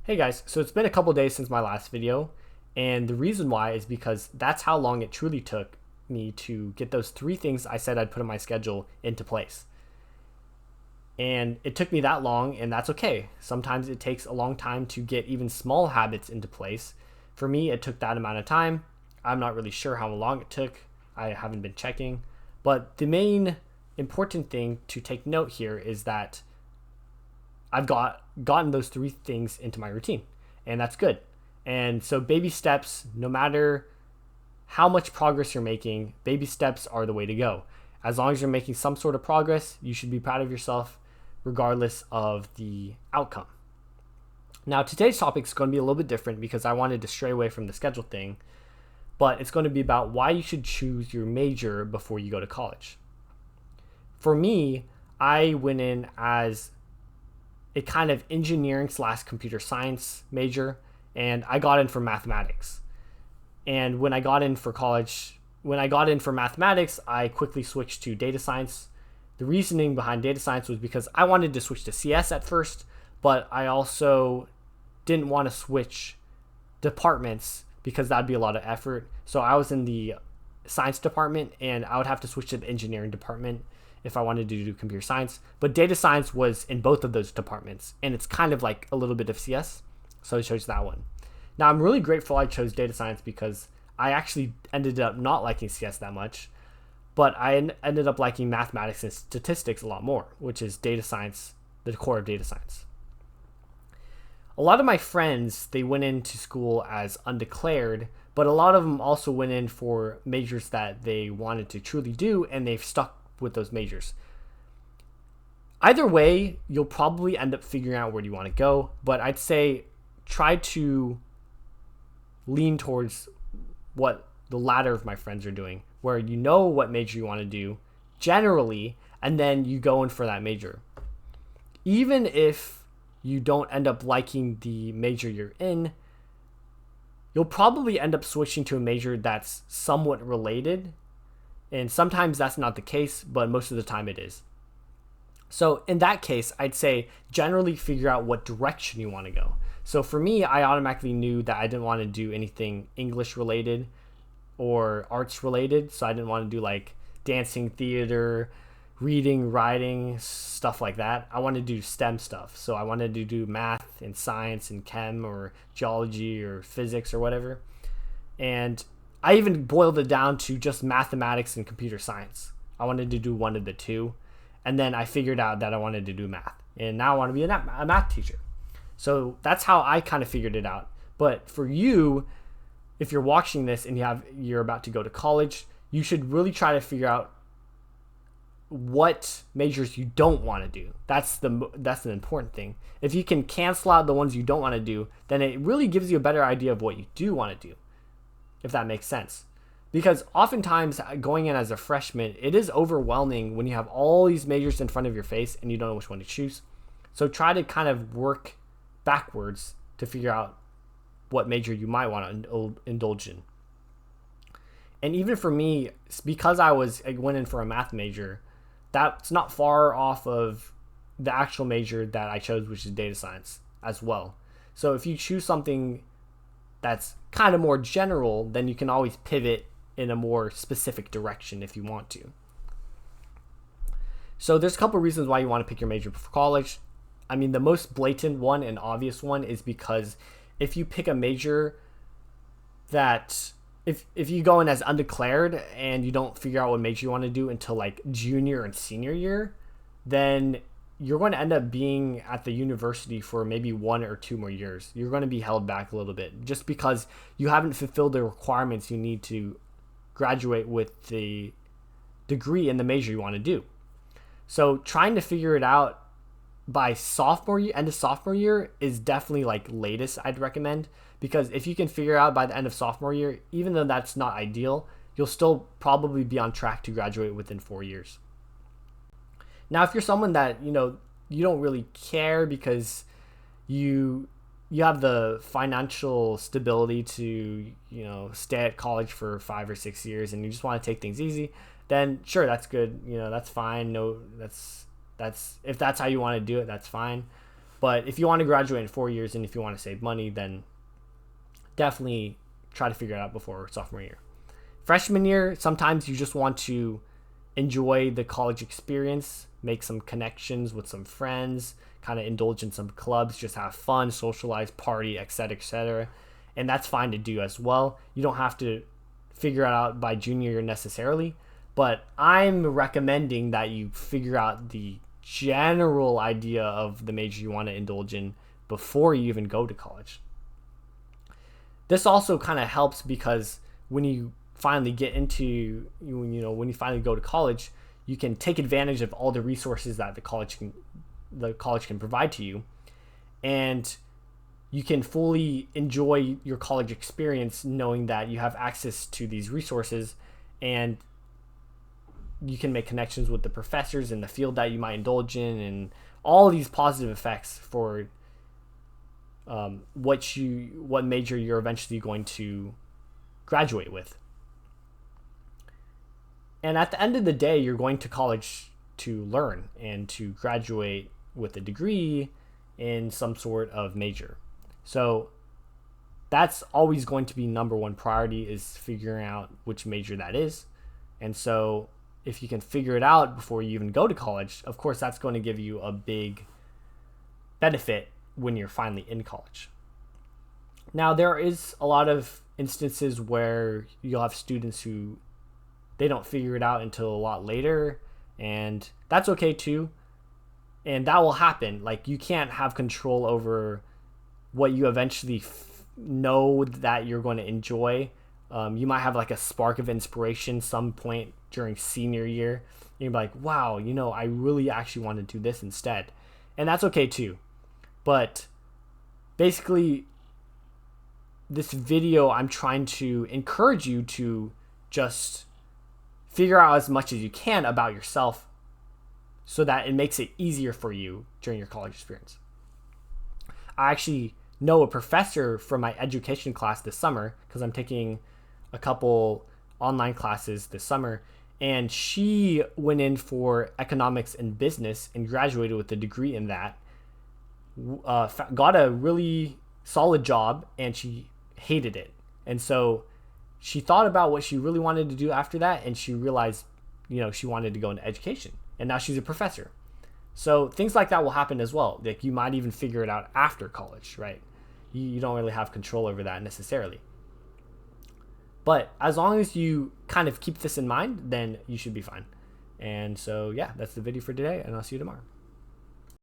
Hey guys, so it's been a couple days since my last video, and the reason why is because that's how long it truly took me to get those three things I said I'd put in my schedule into place. And it took me that long, and that's okay. Sometimes it takes a long time to get even small habits into place. For me, it took that amount of time. I'm not really sure how long it took. I haven't been checking. But the main important thing to take note here is that I've gotten those three things into my routine, and that's good. And so baby steps, no matter how much progress you're making, baby steps are the way to go. As long as you're making some sort of progress, you should be proud of yourself regardless of the outcome. Now, today's topic is going to be a little bit different because I wanted to stray away from the schedule thing, but it's going to be about why you should choose your major before you go to college. For me, I went in as a kind of engineering slash computer science major, and I got in for mathematics. And when I got in for college, when I got in for mathematics, I quickly switched to data science. The reasoning behind data science was because I wanted to switch to CS at first, but I also didn't want to switch departments because that'd be a lot of effort. So I was in the science department and I would have to switch to the engineering department if I wanted to do computer science. But data science was in both of those departments, and it's kind of like a little bit of CS, so I chose that one. Now I'm really grateful I chose data science because I actually ended up not liking CS that much, but I ended up liking mathematics and statistics a lot more, which is data science, the core of data science. A lot of my friends, they went into school as undeclared, but a lot of them also went in for majors that they wanted to truly do, and they've stuck with those majors. Either way, you'll probably end up figuring out where you want to go, but I'd say try to lean towards what the latter of my friends are doing, where you know what major you want to do generally, and then you go in for that major. Even if you don't end up liking the major you're in, you'll probably end up switching to a major that's somewhat related. And sometimes that's not the case, but most of the time it is. So in that case, I'd say generally figure out what direction you want to go. So for me, I automatically knew that I didn't want to do anything English related or arts related. So I didn't want to do like dancing, theater, reading, writing, stuff like that. I wanted to do STEM stuff. So I wanted to do math and science and chem or geology or physics or whatever. And I even boiled it down to just mathematics and computer science. I wanted to do one of the two. And then I figured out that I wanted to do math. And now I want to be a math teacher. So that's how I kind of figured it out. But for you, if you're watching this and you're about to go to college, you should really try to figure out what majors you don't want to do. That's the important thing. If you can cancel out the ones you don't want to do, then it really gives you a better idea of what you do want to do, if that makes sense. Because oftentimes going in as a freshman, it is overwhelming when you have all these majors in front of your face and you don't know which one to choose. So try to kind of work backwards to figure out what major you might want to indulge in. And even for me, because I went in for a math major, that's not far off of the actual major that I chose, which is data science as well. So if you choose something that's kind of more general, then you can always pivot in a more specific direction if you want to. So there's a couple of reasons why you want to pick your major for college. I mean, the most blatant one and obvious one is because if you pick a major that if you go in as undeclared and you don't figure out what major you want to do until like junior and senior year, then you're going to end up being at the university for maybe 1 or 2 more years. You're going to be held back a little bit just because you haven't fulfilled the requirements you need to graduate with the degree in the major you want to do. So trying to figure it out by sophomore year, end of sophomore year is definitely like latest I'd recommend, because if you can figure out by the end of sophomore year, even though that's not ideal, you'll still probably be on track to graduate within 4 years. Now, if you're someone that, you don't really care because you have the financial stability to, stay at college for 5 or 6 years and you just want to take things easy, then sure, that's good. That's fine. No, that's if that's how you want to do it, that's fine. But if you want to graduate in 4 years and if you want to save money, then definitely try to figure it out before sophomore year. Freshman year, sometimes you just want to enjoy the college experience, make some connections with some friends, kind of indulge in some clubs, just have fun, socialize, party, etc., etc. And that's fine to do as well. You don't have to figure it out by junior year necessarily, but I'm recommending that you figure out the general idea of the major you want to indulge in before you even go to college. This also kind of helps because when you finally get into, when you finally go to college, you can take advantage of all the resources that the college can provide to you, and you can fully enjoy your college experience knowing that you have access to these resources, and you can make connections with the professors in the field that you might indulge in, and all these positive effects for what major you're eventually going to graduate with. And at the end of the day, you're going to college to learn and to graduate with a degree in some sort of major. So that's always going to be number one priority, is figuring out which major that is. And so if you can figure it out before you even go to college, of course, that's going to give you a big benefit when you're finally in college. Now, there is a lot of instances where you'll have students who they don't figure it out until a lot later, and that's okay too. And that will happen. Like, you can't have control over what you eventually know that you're going to enjoy. You might have like a spark of inspiration some point during senior year, and you're like, wow, I really actually want to do this instead. And that's okay too. But basically, this video, I'm trying to encourage you to just figure out as much as you can about yourself so that it makes it easier for you during your college experience. I actually know a professor from my education class this summer, because I'm taking a couple online classes this summer, and she went in for economics and business and graduated with a degree in that, got a really solid job, and she hated it. And so she thought about what she really wanted to do after that, and she realized, she wanted to go into education, and now she's a professor. So things like that will happen as well. Like, you might even figure it out after college, right? You don't really have control over that necessarily. But as long as you kind of keep this in mind, then you should be fine. And so, yeah, that's the video for today, and I'll see you tomorrow.